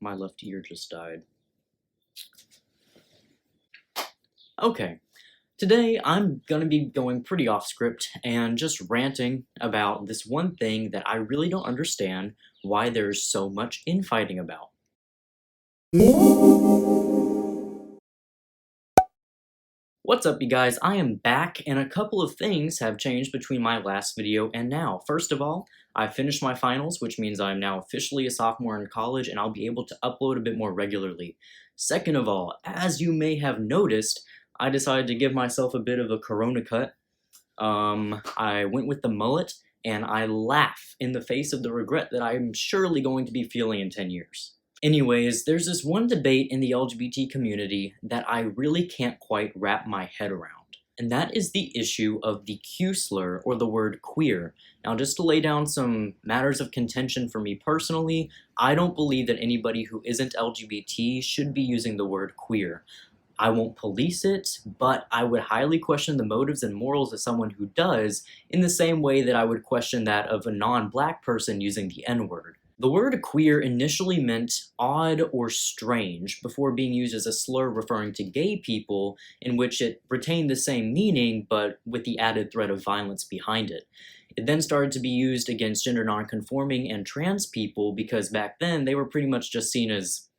My left ear just died. Okay, today I'm gonna be going pretty off script and just ranting about this one thing that I really don't understand why there's so much infighting about. What's up, you guys? I am back, and a couple of things have changed between my last video and now. First of all, I finished my finals, which means I'm now officially a sophomore in college, and I'll be able to upload a bit more regularly. Second of all, as you may have noticed, I decided to give myself a bit of a corona cut. I went with the mullet, and I laugh in the face of the regret that I'm surely going to be feeling in 10 years. Anyways, there's this one debate in the LGBT community that I really can't quite wrap my head around, and that is the issue of the Q-slur, or the word queer. Now, just to lay down some matters of contention for me personally, I don't believe that anybody who isn't LGBT should be using the word queer. I won't police it, but I would highly question the motives and morals of someone who does, in the same way that I would question that of a non-black person using the N-word. The word queer initially meant odd or strange before being used as a slur referring to gay people, in which it retained the same meaning but with the added threat of violence behind it. It then started to be used against gender nonconforming and trans people because back then they were pretty much just seen as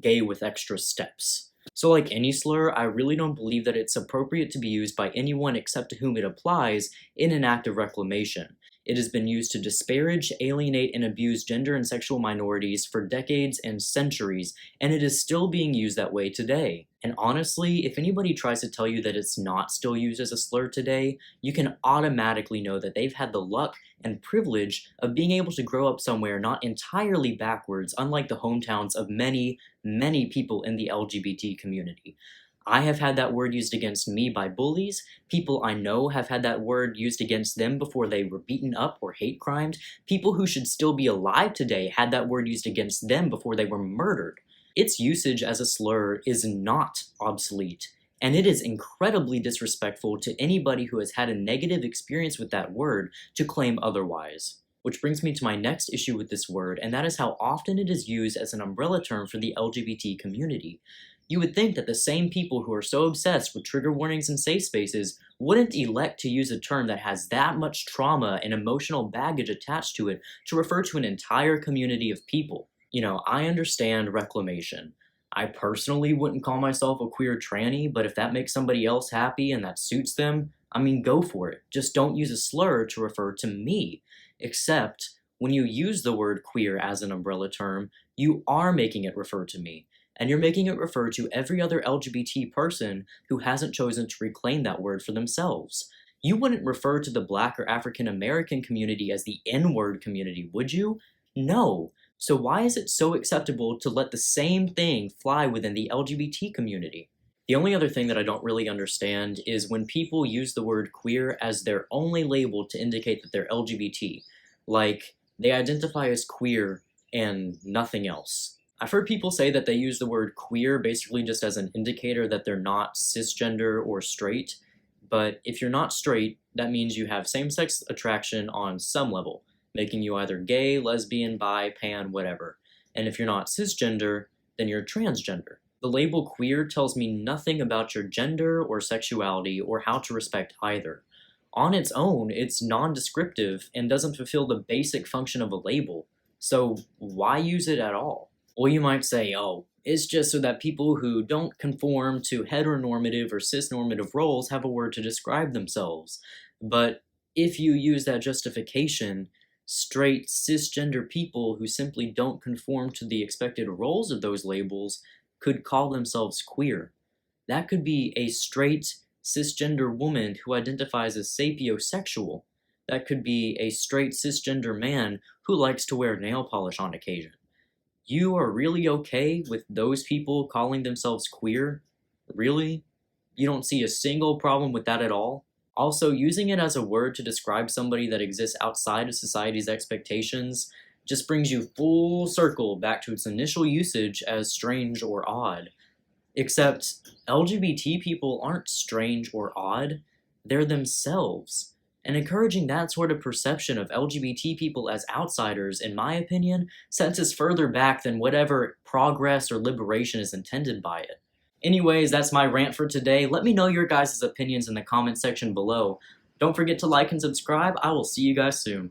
gay with extra steps. So like any slur, I really don't believe that it's appropriate to be used by anyone except to whom it applies in an act of reclamation. It has been used to disparage, alienate, and abuse gender and sexual minorities for decades and centuries, and it is still being used that way today. And honestly, if anybody tries to tell you that it's not still used as a slur today, you can automatically know that they've had the luck and privilege of being able to grow up somewhere not entirely backwards, unlike the hometowns of many, many people in the LGBT community. I have had that word used against me by bullies. People I know have had that word used against them before they were beaten up or hate crimed. People who should still be alive today had that word used against them before they were murdered. Its usage as a slur is not obsolete, and it is incredibly disrespectful to anybody who has had a negative experience with that word to claim otherwise. Which brings me to my next issue with this word, and that is how often it is used as an umbrella term for the LGBT community. You would think that the same people who are so obsessed with trigger warnings and safe spaces wouldn't elect to use a term that has that much trauma and emotional baggage attached to it to refer to an entire community of people. You know, I understand reclamation. I personally wouldn't call myself a queer tranny, but if that makes somebody else happy and that suits them, I mean, go for it. Just don't use a slur to refer to me. Except, when you use the word queer as an umbrella term, you are making it refer to me. And you're making it refer to every other LGBT person who hasn't chosen to reclaim that word for themselves. You wouldn't refer to the Black or African American community as the N-word community, would you? No. So why is it so acceptable to let the same thing fly within the LGBT community? The only other thing that I don't really understand is when people use the word queer as their only label to indicate that they're LGBT. Like, they identify as queer and nothing else. I've heard people say that they use the word queer basically just as an indicator that they're not cisgender or straight, but if you're not straight, that means you have same-sex attraction on some level, making you either gay, lesbian, bi, pan, whatever. And if you're not cisgender, then you're transgender. The label queer tells me nothing about your gender or sexuality or how to respect either. On its own, it's non-descriptive and doesn't fulfill the basic function of a label, so why use it at all? Or you might say, oh, it's just so that people who don't conform to heteronormative or cisnormative roles have a word to describe themselves. But if you use that justification, straight cisgender people who simply don't conform to the expected roles of those labels could call themselves queer. That could be a straight cisgender woman who identifies as sapiosexual. That could be a straight cisgender man who likes to wear nail polish on occasion. You are really okay with those people calling themselves queer? Really? You don't see a single problem with that at all? Also, using it as a word to describe somebody that exists outside of society's expectations just brings you full circle back to its initial usage as strange or odd. Except, LGBT people aren't strange or odd, they're themselves. and encouraging that sort of perception of LGBT people as outsiders, in my opinion, sets us further back than whatever progress or liberation is intended by it. Anyways, that's my rant for today. Let me know your guys' opinions in the comment section below. Don't forget to like and subscribe. I will see you guys soon.